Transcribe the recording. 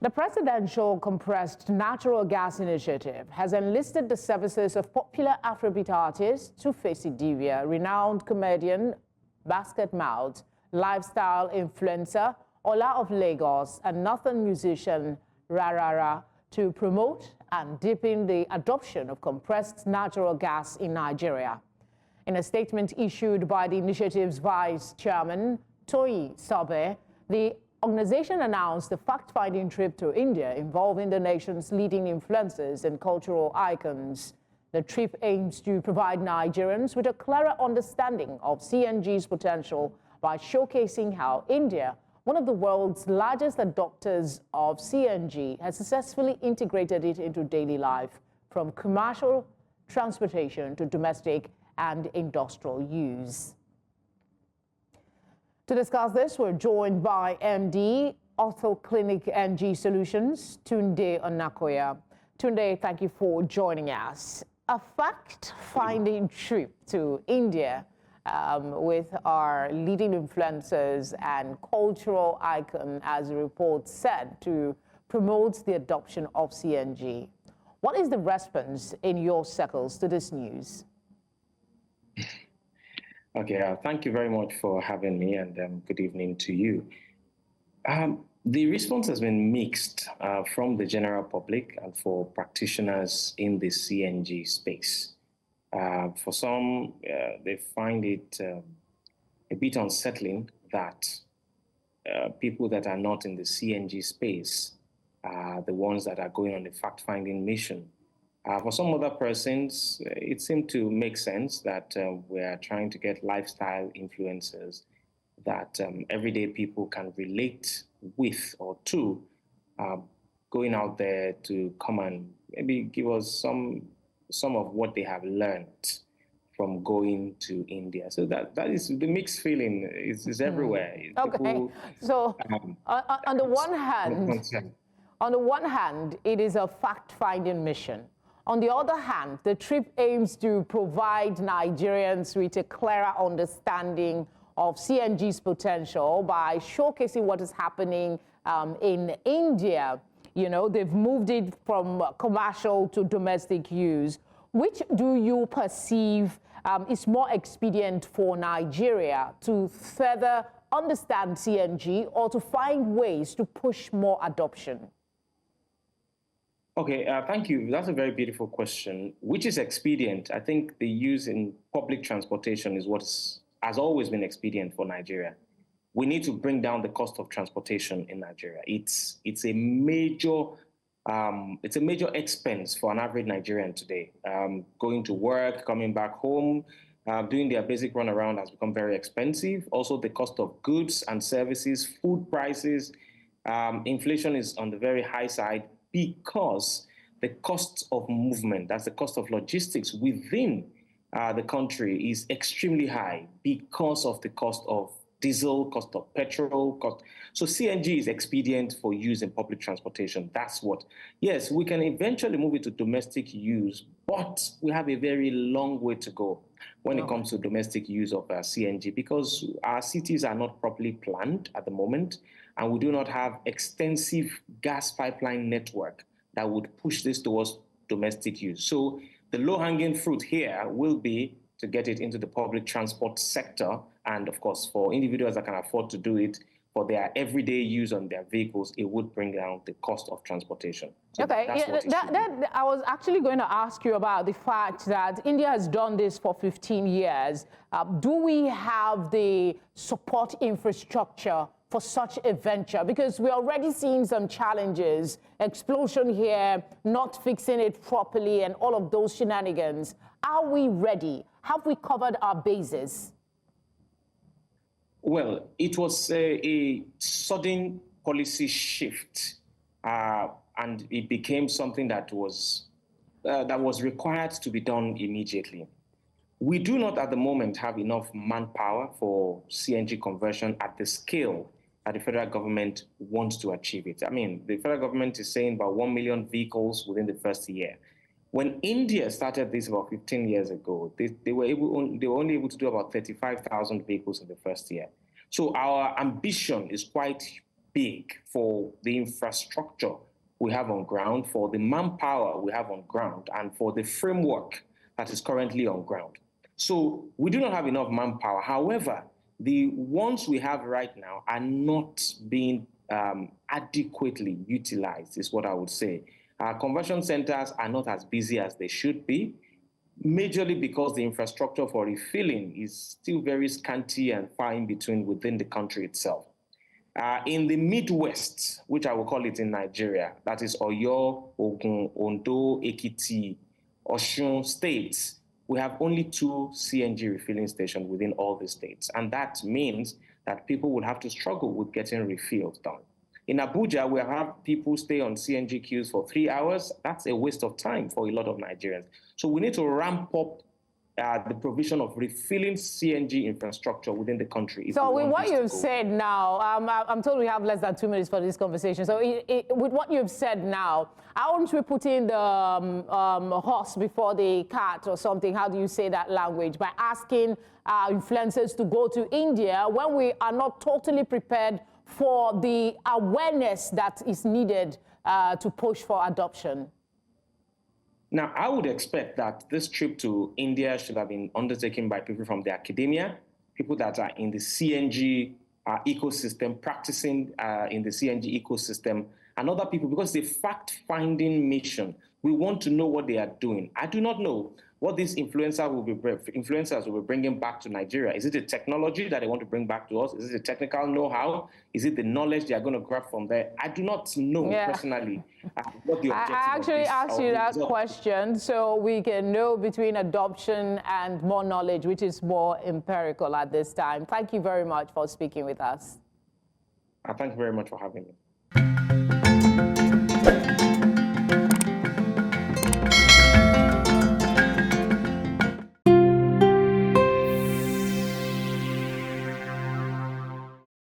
The Presidential Compressed Natural Gas Initiative has enlisted the services of popular Afrobeat artist Tuface Idibia, renowned comedian Basketmouth, lifestyle influencer Ola of Lagos, and northern musician Rarara to promote and deepen the adoption of compressed natural gas in Nigeria. In a statement issued by the initiative's vice chairman, Toyin Subair, the organization announced a fact-finding trip to India involving the nation's leading influencers and cultural icons. The trip aims to provide Nigerians with a clearer understanding of CNG's potential by showcasing how India, one of the world's largest adopters of CNG, has successfully integrated it into daily life, from commercial transportation to domestic and industrial use. To discuss this, we're joined by MD, Ortho Clinic NG Solutions, Tunde Onakoya. Tunde, thank you for joining us. A fact-finding trip to India with our leading influencers and cultural icon, as the report said, to promote the adoption of CNG. What is the response in your circles to this news? Okay, thank you very much for having me, and good evening to you. The response has been mixed from the general public and for practitioners in the CNG space. For some, they find it a bit unsettling that people that are not in the CNG space are the ones that are going on the fact-finding mission. For some other persons, it seemed to make sense that we are trying to get lifestyle influencers that everyday people can relate with or to, going out there to come and maybe give us some of what they have learned from going to India. So that is the mixed feeling is everywhere. Okay, people, so on the one hand, it is a fact-finding mission. On the other hand, the trip aims to provide Nigerians with a clearer understanding of CNG's potential by showcasing what is happening in India. You know, they've moved it from commercial to domestic use. Which do you perceive is more expedient for Nigeria to further understand CNG or to find ways to push more adoption? Okay, thank you. That's a very beautiful question. Which is expedient? I think the use in public transportation is what has always been expedient for Nigeria. We need to bring down the cost of transportation in Nigeria. It's a major expense for an average Nigerian today. Going to work, coming back home, doing their basic runaround has become very expensive. Also, the cost of goods and services, food prices, inflation is on the very high side, because the cost of movement, that's the cost of logistics within the country, is extremely high because of the cost of diesel, cost of petrol, cost. So CNG is expedient for use in public transportation. That's what. Yes, we can eventually move it to domestic use, but we have a very long way to go when it comes to domestic use of CNG, because our cities are not properly planned at the moment, and we do not have extensive gas pipeline network that would push this towards domestic use. So the low-hanging fruit here will be to get it into the public transport sector, and of course, for individuals that can afford to do it for their everyday use on their vehicles, it would bring down the cost of transportation. So okay, I was actually going to ask you about the fact that India has done this for 15 years. Do we have the support infrastructure for such a venture? Because we're already seeing some challenges, explosion here, not fixing it properly, and all of those shenanigans. Are we ready? Have we covered our bases? Well, it was a sudden policy shift, and it became something that was required to be done immediately. We do not at the moment have enough manpower for CNG conversion at the scale that the federal government wants to achieve it. I mean, the federal government is saying about 1 million vehicles within the first year. When India started this about 15 years ago, they were only able to do about 35,000 vehicles in the first year. So our ambition is quite big for the infrastructure we have on ground, for the manpower we have on ground, and for the framework that is currently on ground. So we do not have enough manpower. However, the ones we have right now are not being adequately utilized, is what I would say. Our conversion centers are not as busy as they should be, majorly because the infrastructure for refilling is still very scanty and far in between within the country itself. In the Midwest, which I will call it in Nigeria, that is Oyo, Ogun, Ondo, Ekiti, Osun states, we have only 2 CNG refilling stations within all the states. And that means that people will have to struggle with getting refills done. In Abuja, we have people stay on CNG queues for 3 hours. That's a waste of time for a lot of Nigerians. So we need to ramp up the provision of refilling CNG infrastructure within the country. So with what you've said now, I'm told we have less than 2 minutes for this conversation. So with what you've said now, aren't we putting the horse before the cart or something? How do you say that language? By asking influencers to go to India when we are not totally prepared for the awareness that is needed to push for adoption? Now, I would expect that this trip to India should have been undertaken by people from the academia, people that are in the CNG ecosystem, practicing in the CNG ecosystem, and other people, because the fact-finding mission, we want to know what they are doing. I do not know what these influencers will be bringing back to Nigeria. Is it the technology that they want to bring back to us? Is it the technical know-how? Is it the knowledge they are going to grab from there? I do not know personally what the objective I actually asked you that question so we can know between adoption and more knowledge, which is more empirical at this time. Thank you very much for speaking with us. Thank you very much for having me.